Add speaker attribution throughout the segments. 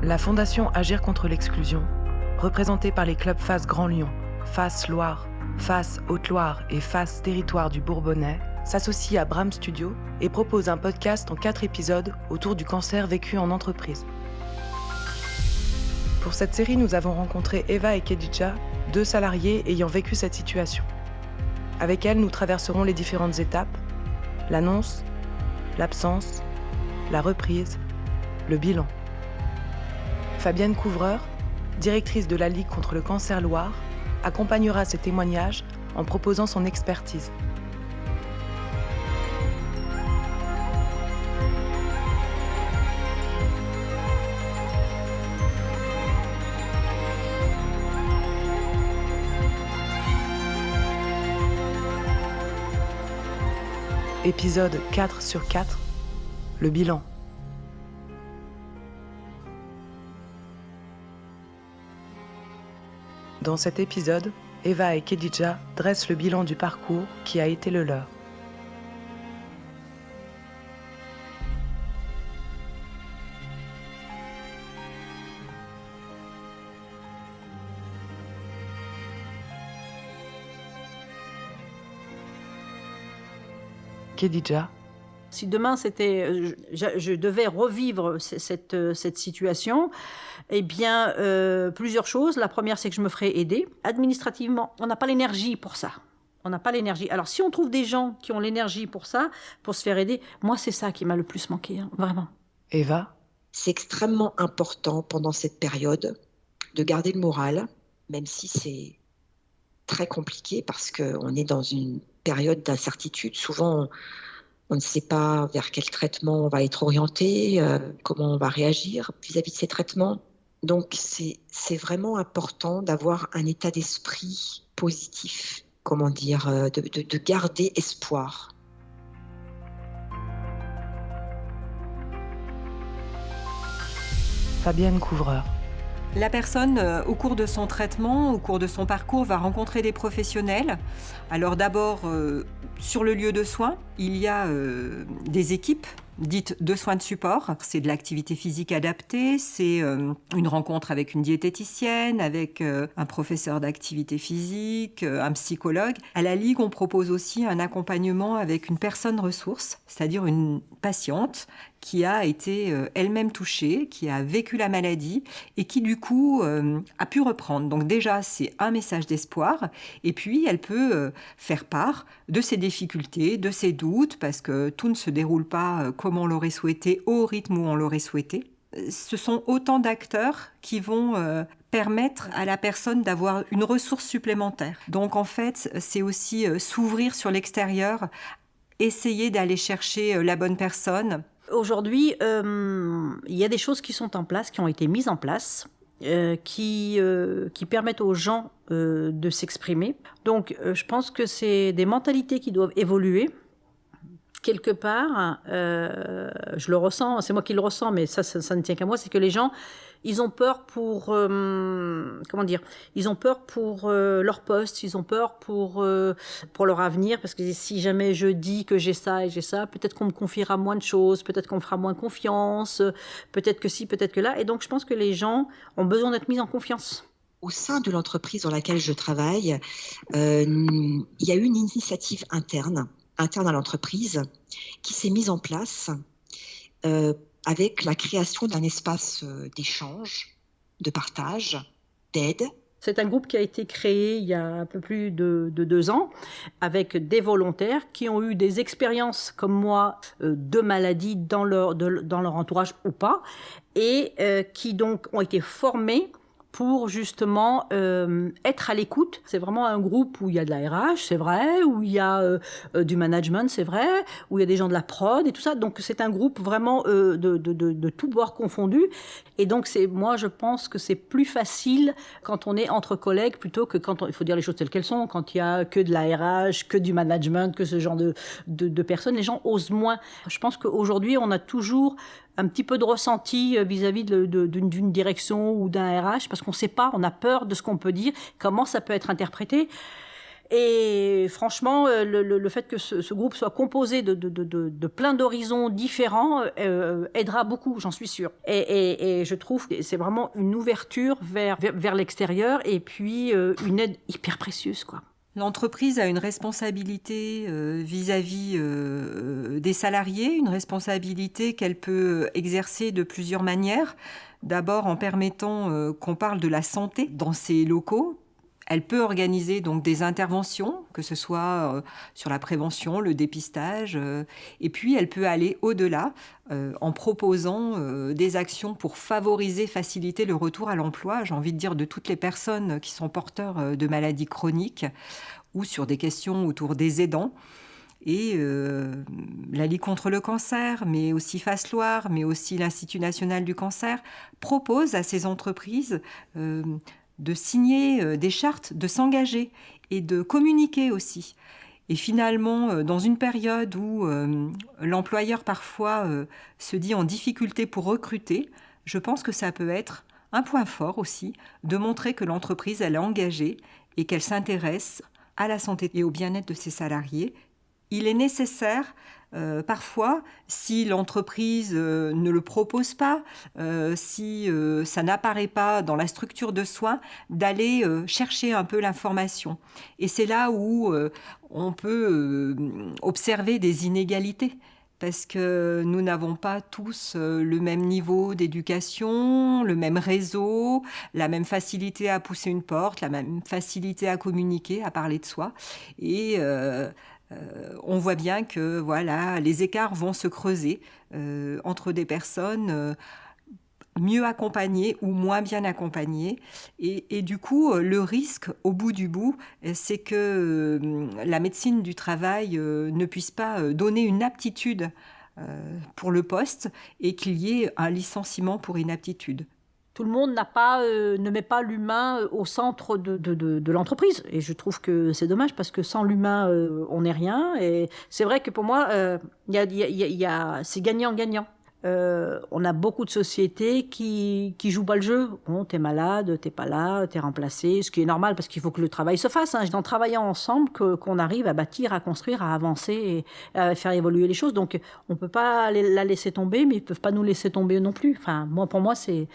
Speaker 1: La Fondation Agir contre l'exclusion, représentée par les clubs FAS Grand Lyon, FAS Loire, FAS Haute-Loire et FAS Territoire du Bourbonnais, s'associe à Bram Studio et propose un podcast en 4 épisodes autour du cancer vécu en entreprise. Pour cette série, nous avons rencontré Eva et Khedija, 2 salariés ayant vécu cette situation. Avec elles, nous traverserons les différentes étapes, l'annonce, l'absence, la reprise, le bilan. Fabienne Couvreur, directrice de la Ligue contre le cancer Loire, accompagnera ces témoignages en proposant son expertise. Épisode 4 sur 4, le bilan. Dans cet épisode, Eva et Khedija dressent le bilan du parcours qui a été le leur. Khedija.
Speaker 2: Si demain je devais revivre cette situation, eh bien, plusieurs choses. La première, c'est que je me ferais aider. Administrativement, on n'a pas l'énergie pour ça. On n'a pas l'énergie. Alors, si on trouve des gens qui ont l'énergie pour ça, pour se faire aider, moi, c'est ça qui m'a le plus manqué, hein, vraiment.
Speaker 1: Eva.
Speaker 3: C'est extrêmement important pendant cette période de garder le moral, même si c'est très compliqué parce qu'on est dans une période d'incertitude. Souvent, on ne sait pas vers quel traitement on va être orienté, comment on va réagir vis-à-vis de ces traitements. Donc, c'est vraiment important d'avoir un état d'esprit positif, de garder espoir.
Speaker 1: Fabienne Couvreur.
Speaker 4: La personne, au cours de son traitement, au cours de son parcours, va rencontrer des professionnels. Alors d'abord, sur le lieu de soins, il y a des équipes dites de soins de support. C'est de l'activité physique adaptée, c'est une rencontre avec une diététicienne, avec un professeur d'activité physique, un psychologue. À la Ligue, on propose aussi un accompagnement avec une personne ressource, c'est-à-dire une patiente qui a été elle-même touchée, qui a vécu la maladie et qui du coup a pu reprendre. Donc déjà, c'est un message d'espoir et puis elle peut faire part de ses difficultés, de ses doutes, parce que tout ne se déroule pas comme on l'aurait souhaité, au rythme où on l'aurait souhaité. Ce sont autant d'acteurs qui vont permettre à la personne d'avoir une ressource supplémentaire. Donc en fait, c'est aussi s'ouvrir sur l'extérieur, essayer d'aller chercher la bonne personne.
Speaker 2: Aujourd'hui, il y a des choses qui sont en place, qui ont été mises en place, qui permettent aux gens de s'exprimer. Donc, je pense que c'est des mentalités qui doivent évoluer. Quelque part, je le ressens, c'est moi qui le ressens, mais ça ne tient qu'à moi, c'est que les gens, ils ont peur pour, ils ont peur pour leur poste, ils ont peur pour leur avenir, parce que si jamais je dis que j'ai ça et j'ai ça, peut-être qu'on me confiera moins de choses, peut-être qu'on me fera moins confiance, peut-être que si, peut-être que là, et donc je pense que les gens ont besoin d'être mis en confiance.
Speaker 3: Au sein de l'entreprise dans laquelle je travaille, il y a eu une initiative interne à l'entreprise qui s'est mise en place avec la création d'un espace d'échange, de partage, d'aide.
Speaker 2: C'est un groupe qui a été créé il y a un peu plus de 2 ans avec des volontaires qui ont eu des expériences comme moi de maladies dans leur entourage ou pas et qui donc ont été formés pour justement être à l'écoute. C'est vraiment un groupe où il y a de la RH, c'est vrai, où il y a du management, c'est vrai, où il y a des gens de la prod et tout ça. Donc c'est un groupe vraiment de tout bord confondu. Et donc moi je pense que c'est plus facile quand on est entre collègues plutôt que il faut dire les choses telles qu'elles sont, quand il y a que de la RH, que du management, que ce genre de personnes, les gens osent moins. Je pense qu'aujourd'hui on a toujours un petit peu de ressenti vis-à-vis d'une direction ou d'un RH, parce qu'on ne sait pas, on a peur de ce qu'on peut dire, comment ça peut être interprété. Et franchement, le fait que ce groupe soit composé de plein d'horizons différents aidera beaucoup, j'en suis sûre. Et je trouve que c'est vraiment une ouverture vers l'extérieur et puis une aide hyper précieuse, quoi.
Speaker 4: L'entreprise a une responsabilité vis-à-vis des salariés, une responsabilité qu'elle peut exercer de plusieurs manières. D'abord en permettant qu'on parle de la santé dans ses locaux. Elle peut organiser donc des interventions, que ce soit sur la prévention, le dépistage, et puis elle peut aller au-delà en proposant des actions pour favoriser, faciliter le retour à l'emploi, j'ai envie de dire de toutes les personnes qui sont porteurs de maladies chroniques ou sur des questions autour des aidants. Et la Ligue contre le cancer, mais aussi FASLOIR, mais aussi l'Institut national du cancer, propose à ces entreprises de signer des chartes, de s'engager et de communiquer aussi. Et finalement, dans une période où l'employeur parfois se dit en difficulté pour recruter, je pense que ça peut être un point fort aussi de montrer que l'entreprise, elle est engagée et qu'elle s'intéresse à la santé et au bien-être de ses salariés. Il est nécessaire, parfois, si l'entreprise ne le propose pas, si ça n'apparaît pas dans la structure de soins, d'aller chercher un peu l'information. Et c'est là où on peut observer des inégalités. Parce que nous n'avons pas tous le même niveau d'éducation, le même réseau, la même facilité à pousser une porte, la même facilité à communiquer, à parler de soi. Et on voit bien que voilà, les écarts vont se creuser entre des personnes mieux accompagnées ou moins bien accompagnées. Et du coup, le risque, au bout du bout, c'est que la médecine du travail ne puisse pas donner une aptitude pour le poste et qu'il y ait un licenciement pour inaptitude.
Speaker 2: Tout le monde ne met pas l'humain au centre de l'entreprise. Et je trouve que c'est dommage parce que sans l'humain, on n'est rien. Et c'est vrai que pour moi, c'est gagnant-gagnant. On a beaucoup de sociétés qui jouent pas le jeu. Bon, t'es malade, t'es pas là, t'es remplacé, ce qui est normal parce qu'il faut que le travail se fasse. C'est en travaillant ensemble qu'on arrive à bâtir, à construire, à avancer et à faire évoluer les choses. Donc, on peut pas la laisser tomber, mais ils peuvent pas nous laisser tomber non plus. Enfin, pour moi, c'est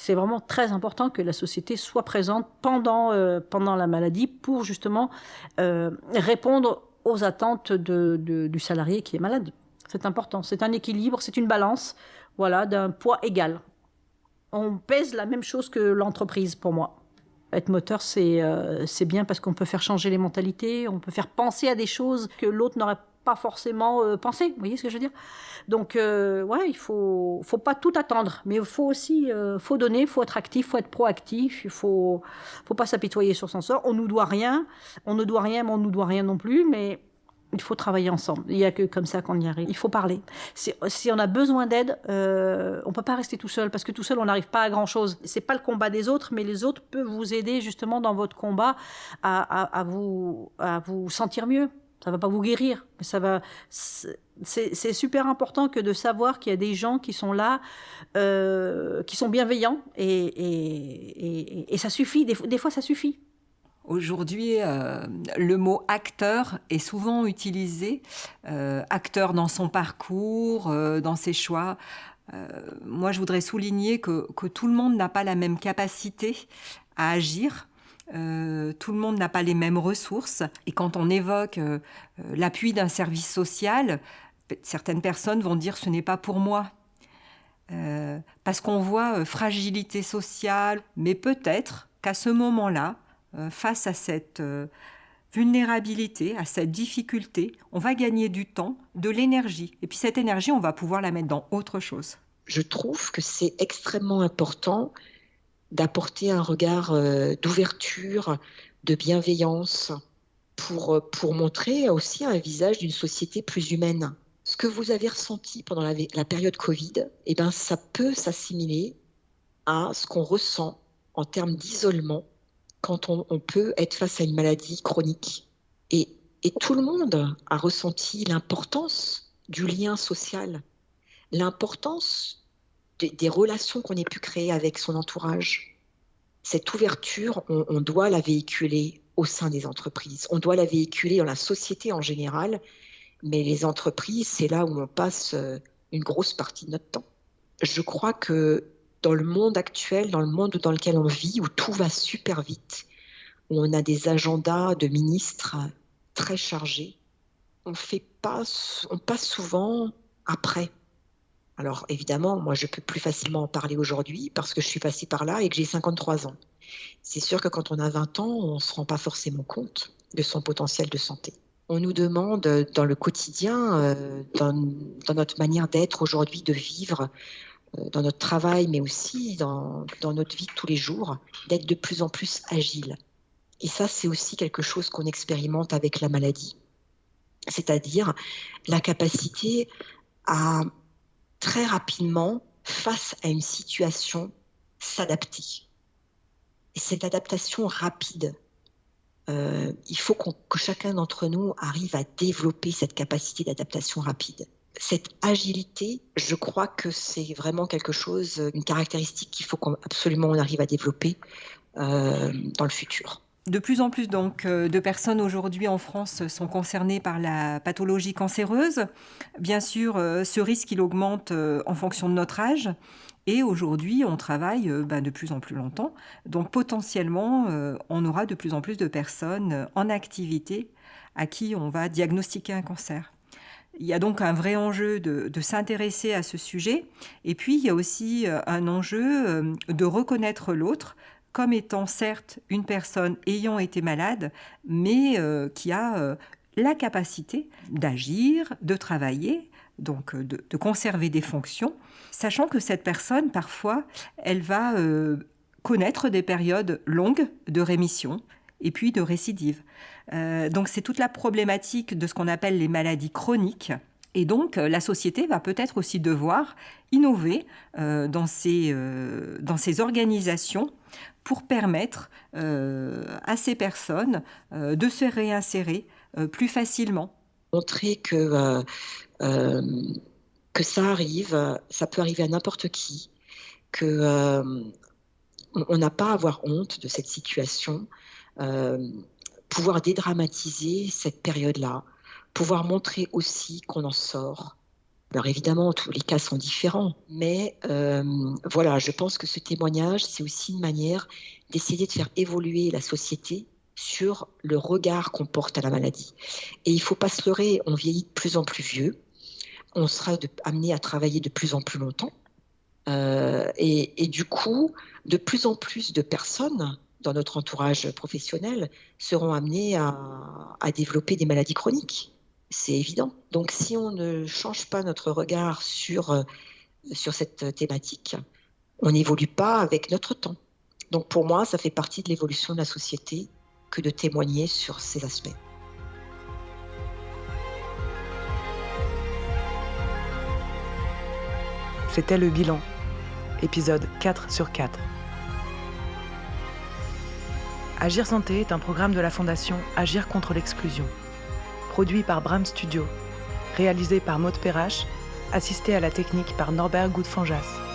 Speaker 2: vraiment très important que la société soit présente pendant la maladie pour justement répondre aux attentes du salarié qui est malade. C'est important, c'est un équilibre, c'est une balance, voilà, d'un poids égal. On pèse la même chose que l'entreprise pour moi. Être moteur, c'est bien parce qu'on peut faire changer les mentalités, on peut faire penser à des choses que l'autre n'aurait pas forcément pensé. Vous voyez ce que je veux dire? Donc, ouais, il faut pas tout attendre, mais il faut aussi faut donner, il faut être actif, il faut être proactif, il faut pas s'apitoyer sur son sort. On nous doit rien, mais on nous doit rien non plus, mais il faut travailler ensemble. Il n'y a que comme ça qu'on y arrive. Il faut parler. Si on a besoin d'aide, on ne peut pas rester tout seul, parce que tout seul, on n'arrive pas à grand-chose. Ce n'est pas le combat des autres, mais les autres peuvent vous aider justement dans votre combat à vous sentir mieux. Ça ne va pas vous guérir, mais ça va... C'est super important que de savoir qu'il y a des gens qui sont là, qui sont bienveillants, et ça suffit. Des fois, ça suffit.
Speaker 4: Aujourd'hui, le mot acteur est souvent utilisé, acteur dans son parcours, dans ses choix. Moi, je voudrais souligner que tout le monde n'a pas la même capacité à agir. Tout le monde n'a pas les mêmes ressources. Et quand on évoque l'appui d'un service social, certaines personnes vont dire « ce n'est pas pour moi ». Parce qu'on voit fragilité sociale, mais peut-être qu'à ce moment-là, face à cette vulnérabilité, à cette difficulté, on va gagner du temps, de l'énergie. Et puis cette énergie, on va pouvoir la mettre dans autre chose.
Speaker 3: Je trouve que c'est extrêmement important d'apporter un regard d'ouverture, de bienveillance, pour montrer aussi un visage d'une société plus humaine. Ce que vous avez ressenti pendant la période Covid, eh ben, ça peut s'assimiler à ce qu'on ressent en termes d'isolement quand on peut être face à une maladie chronique. Et tout le monde a ressenti l'importance du lien social, l'importance des relations qu'on ait pu créer avec son entourage. Cette ouverture, on doit la véhiculer au sein des entreprises. On doit la véhiculer dans la société en général, mais les entreprises, c'est là où on passe une grosse partie de notre temps. Je crois que dans le monde actuel, dans le monde dans lequel on vit, où tout va super vite, où on a des agendas de ministres très chargés, on passe souvent après. Alors évidemment, moi je peux plus facilement en parler aujourd'hui parce que je suis passée par là et que j'ai 53 ans. C'est sûr que quand on a 20 ans, on ne se rend pas forcément compte de son potentiel de santé. On nous demande dans le quotidien, dans notre manière d'être aujourd'hui, de vivre, dans notre travail, mais aussi dans notre vie de tous les jours, d'être de plus en plus agile. Et ça, c'est aussi quelque chose qu'on expérimente avec la maladie. C'est-à-dire la capacité à très rapidement, face à une situation, s'adapter. Et cette adaptation rapide, il faut que chacun d'entre nous arrive à développer cette capacité d'adaptation rapide. Cette agilité, je crois que c'est vraiment quelque chose, une caractéristique qu'il faut absolument on arrive à développer dans le futur.
Speaker 4: De plus en plus donc de personnes aujourd'hui en France sont concernées par la pathologie cancéreuse. Bien sûr, ce risque il augmente en fonction de notre âge. Et aujourd'hui, on travaille de plus en plus longtemps. Donc potentiellement, on aura de plus en plus de personnes en activité à qui on va diagnostiquer un cancer. Il y a donc un vrai enjeu de s'intéresser à ce sujet. Et puis, il y a aussi un enjeu de reconnaître l'autre comme étant certes une personne ayant été malade, mais qui a la capacité d'agir, de travailler, donc de conserver des fonctions, sachant que cette personne, parfois, elle va connaître des périodes longues de rémission et puis de récidive. Donc c'est toute la problématique de ce qu'on appelle les maladies chroniques. Et donc, la société va peut-être aussi devoir innover dans ces organisations pour permettre à ces personnes de se réinsérer plus facilement.
Speaker 3: Montrer que ça arrive, ça peut arriver à n'importe qui, qu'on n'a pas à avoir honte de cette situation, pouvoir dédramatiser cette période-là, pouvoir montrer aussi qu'on en sort. Alors évidemment, tous les cas sont différents, mais voilà, je pense que ce témoignage, c'est aussi une manière d'essayer de faire évoluer la société sur le regard qu'on porte à la maladie. Et il ne faut pas se leurrer, on vieillit de plus en plus vieux, on sera amené à travailler de plus en plus longtemps, et du coup, de plus en plus de personnes dans notre entourage professionnel seront amenées à développer des maladies chroniques. C'est évident. Donc, si on ne change pas notre regard sur cette thématique, on n'évolue pas avec notre temps. Donc, pour moi, ça fait partie de l'évolution de la société que de témoigner sur ces aspects.
Speaker 1: C'était le bilan, épisode 4/4. Agir Santé est un programme de la Fondation Agir contre l'exclusion. Produit par Bram Studio, réalisé par Maud Perrache, assisté à la technique par Norbert Goudfanjas.